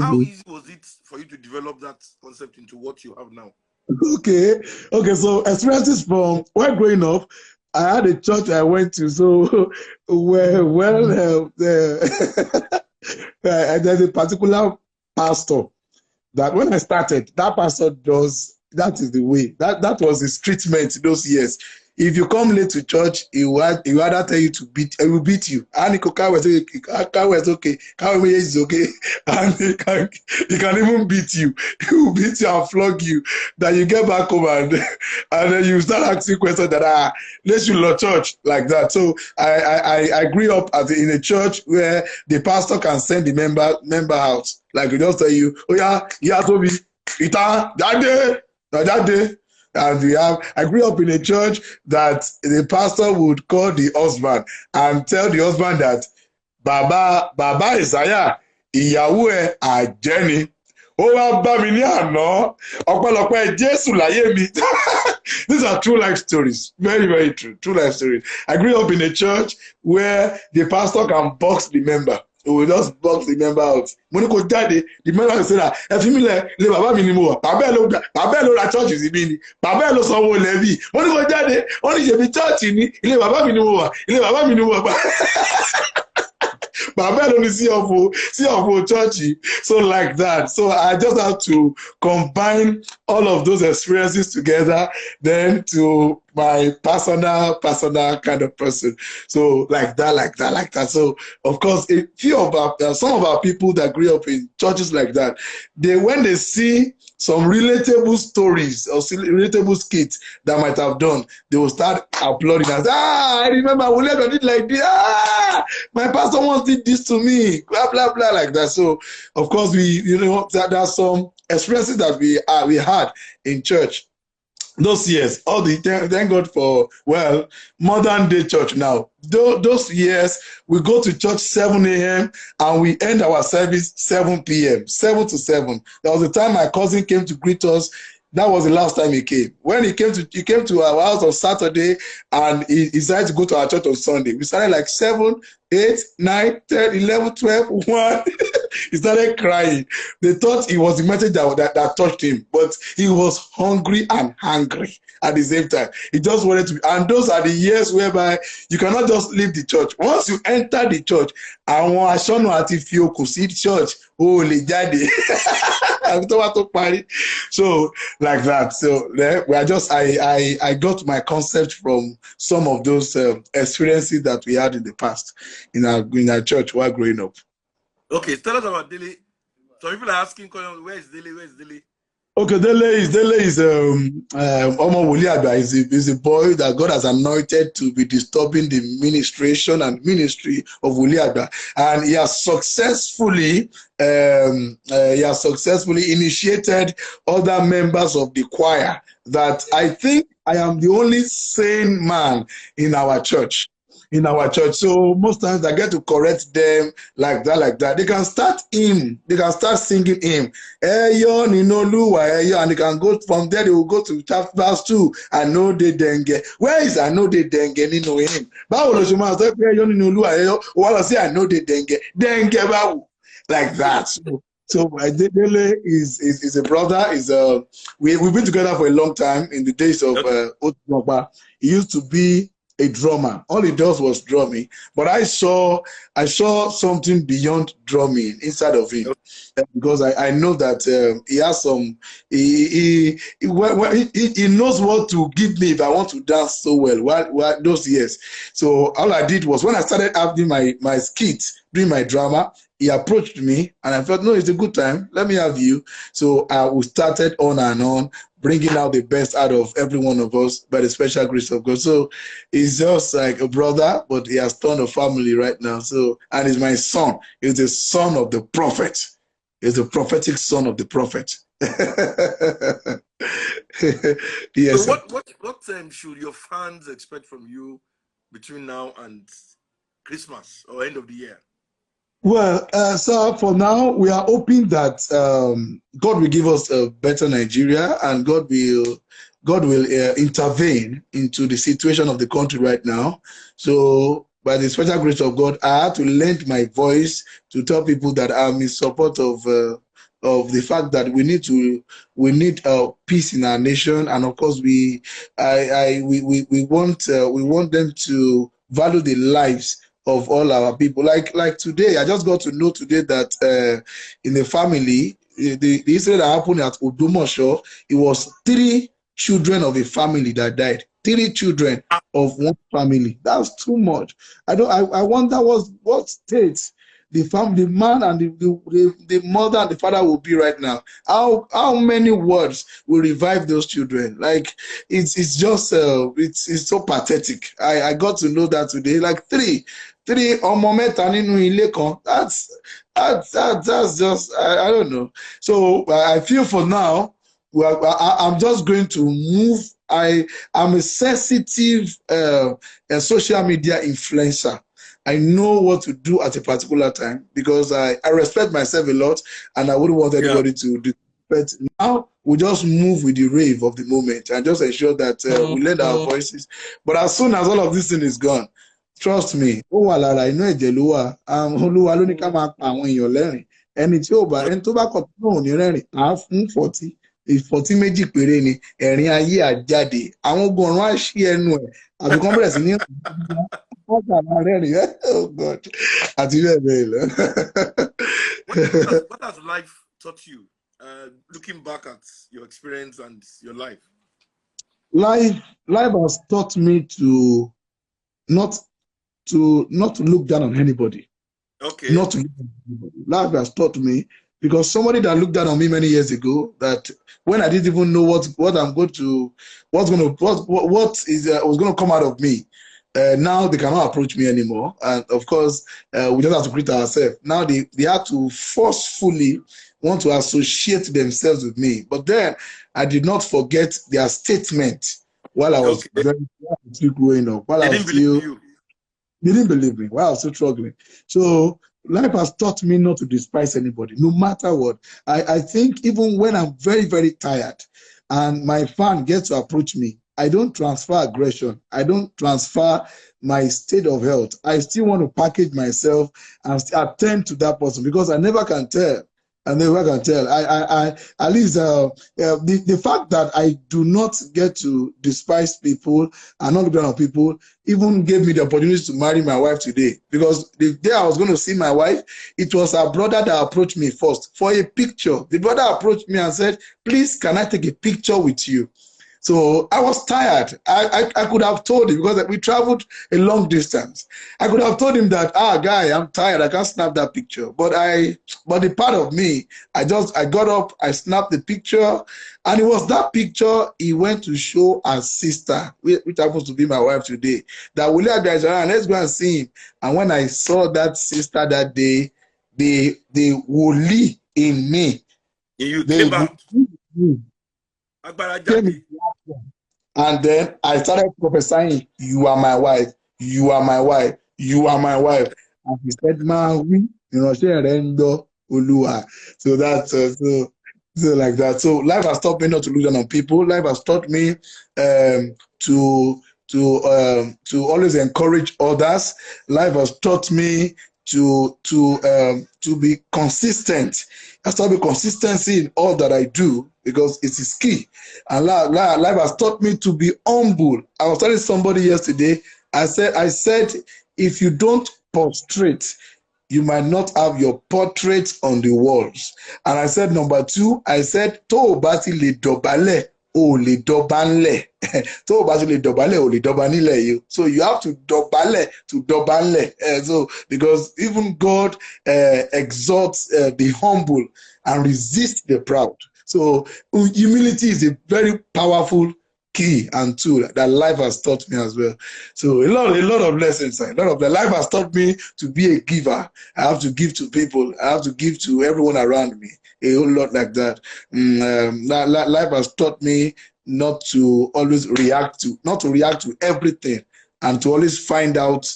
how Okay. easy was it for you to develop that concept into what you have now? Okay. Okay. So experiences from while growing up, I had a church I went to. So there's a particular pastor that when I started, that pastor does, that is the way. That was his treatment those years. If you come late to church, he will either tell you to beat, he will beat you. And Kawe is okay, Kawe is okay, and he can even beat you. He will beat you and flog you. Then you get back home and then you start asking questions that let's you love church like that. So I grew up in a church where the pastor can send the member out. Like we just tell you, oh yeah, Toby, Ita, that day. And I grew up in a church that the pastor would call the husband and tell the husband that Baba Isaiah, ìyàwó ẹ̀ àjẹ́ ni. Ó wá bá mi ní àná, ọpẹ́lọpẹ́ Jésù láyé mi. These are true life stories. Very, very true. True life stories. I grew up in a church where the pastor can box the member. He will just box the member out. Mo ní kó jáde, the member will say that, ẹ fi mí lẹ̀, ilé bàbá mi ni mo wà. Bàbá ẹ̀ ló ra church sí mi ni. Bàbá ẹ̀ ló sanwó lẹ́bí. Mo ní kó jáde, ó ní ṣèbí church ni, ilé bàbá mi ni mo wà. Ilé bàbá mi ni mo wà. But I only see of churchy, so like that. So I just have to combine all of those experiences together, then to my personal kind of person. So like that. So of course, a few of some of our people that grew up in churches like that, when they see some relatable stories or relatable skits that might have done, they will start applauding us. I remember we never did like this. My pastor once did this to me. Blah blah blah like that. So of course there's some experiences that we had in church those years. Thank God for modern day church now. Those years we go to church 7 a.m. and we end our service 7 p.m. 7 to 7. There was a time my cousin came to greet us. That was the last time he came. When he came to our house on Saturday and he decided to go to our church on Sunday. We started like 7, 8, 9, 10, 11, 12, 1. He started crying. They thought it was the message that touched him, but he was hungry and hungry at the same time. He just wanted to, and those are the years whereby you cannot just leave the church. Once you enter the church, àwọn aṣọ́nà àti fi okùn sí church, ó lè jáde. So like that. So I got my concept from some of those experiences that we had in the past in our church while growing up. Okay, tell us about Dele. So people are asking, where is Dele? Where is Dele? Okay, Dele is WOLI AGBA is a boy that God has anointed to be disturbing the ministration and ministry of WOLI AGBA, and he has successfully initiated other members of the choir. That I think I am the only sane man in our church. So most times I get to correct them like that. They can start singing hymn. Eyo ninoluwa eyo, and they can go from there. They will go to verse 2. I know the denge. Where is I know the denge nino hymn? Báwo lo ṣe máa sọ pé eyo ninoluwa eyo? Wọ́n lọ sí I know the denge. Denge báwo? Like that. So Dele is a brother. We've been together for a long time in the days of Otunba. He used to be a drummer. All he does was drumming, but I saw something beyond drumming inside of him, because I know that he has some. He knows what to give me if I want to dance so well. Those years, so all I did was when I started having my skits, doing my drama, he approached me and I felt, no, it's a good time. Let me have you. So we started on and on, bringing out the best out of every one of us by the special grace of God. So he's just like a brother, but he has turned a family right now. So, and he's my son. He's the son of the prophet. He's the prophetic son of the prophet. Yes. So what should your fans expect from you between now and Christmas or end of the year? Well, so for now, we are hoping that God will give us a better Nigeria, and God will intervene into the situation of the country right now. So by the special grace of God, I had to lend my voice to tell people that I'm in support of of the fact that we need peace in our nation, and of course we want them to value the lives of all our people. Like today, I just got to know today that in the family, the incident that happened at Odomosho, it was 3 children of a family that died. 3 children of one family. That's too much. I wonder what state the man and the mother and the father will be right now. How many words will revive those children? Like it's just it's so pathetic. I got to know that today. Like three ọmọ mẹ́ta nínú ilé kan. That's just I don't know. So I feel for now, I'm just going to move. I'm a sensitive a social media influencer. I know what to do at a particular time because I respect myself a lot, and I wouldn't want anybody to do. But now we just move with the rave of the moment and just ensure that we lend our voices. But as soon as all of this thing is gone, trust me, ó wà lára inú ẹ̀jẹ̀ ló wà. Olúwa ló ní ká máa pa àwọn èèyàn lẹ́rìn. Ẹni tó bá kọ̀ tó náà ò ní rẹ́rìn, á fún 40 méjì péré ni, ẹ̀rín ayé àjáde. Àwọn ogun ọ̀run á ṣí ẹnu ẹ̀ àbí kán bẹ̀rẹ̀ sí ní oh God. What has life taught you? Looking back at your experience and your life. Life has taught me to not look down on anybody. Okay. Not to look down on anybody. Life has taught me, because somebody that looked down on me many years ago, that when I didn't even know what was going to come out of me. Now they cannot approach me anymore, and of course we just have to greet ourselves. Now they have to forcefully want to associate themselves with me. But then I did not forget their statement while I was still growing up. While they didn't believe me while I was still struggling. So life has taught me not to despise anybody, no matter what. I think even when I'm very, very tired and my fan gets to approach me, I don't transfer aggression. I don't transfer my state of health. I still want to package myself and attend to that person, because I never can tell. I at least the fact that I do not get to despise people and not look down on people even gave me the opportunity to marry my wife today. Because the day I was going to see my wife, it was her brother that approached me first for a picture. The brother approached me and said, "Please, can I take a picture with you?" So I was tired. I could have told him, because we traveled a long distance. I could have told him that, guy, I'm tired. I can't snap that picture. But the part of me, I got up, I snapped the picture, and it was that picture he went to show our sister, which happens to be my wife today, that WOLI guys around, let's go and see him. And when I saw that sister that day, the WOLI in me, came back. And then I started prophesying, "You are my wife, you are my wife, you are my wife." And he said, "Man, Olúwa." So that's so like that. So life has taught me not to look down on people. Life has taught me to always encourage others. Life has taught me to be consistent. I start with consistency in all that I do, because it is key. And life has taught me to be humble. I was telling somebody yesterday, I said, if you don't prostrate, you might not have your portrait on the walls. And I said, number 2, I said, tó bá ti lè dọ̀bálẹ̀, ó lè dọ̀bálẹ̀. Tó bá ti lè dọ̀bálẹ̀, ó lè dọ̀bálẹ̀. So you have to dọ̀bálẹ̀ to dọ̀bálẹ̀. So because even God exalts the humble and resists the proud. So humility is a very powerful key and tool that life has taught me as well. So a lot of lessons. Life has taught me to be a giver. I have to give to people. I have to give to everyone around me. A whole lot like that. Life has taught me not to always react to everything, and to always find out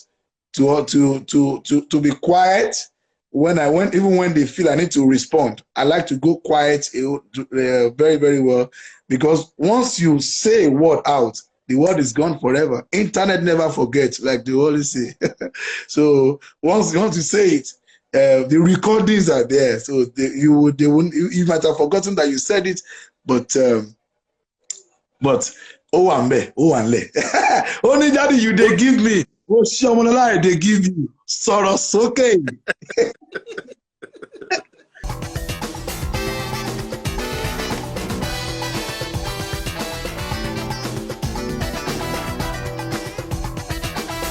to be quiet even when they feel I need to respond. I like to go quiet very, very well, because once you say a word out, the word is gone forever. Internet never forgets, like they always say. So once you say it, The recordings are there, so they wouldn't. You might have forgotten that you said it, but oh and only daddy you they give me. Oh, Shamanala, they give you. Sọ̀rọ̀ sókè.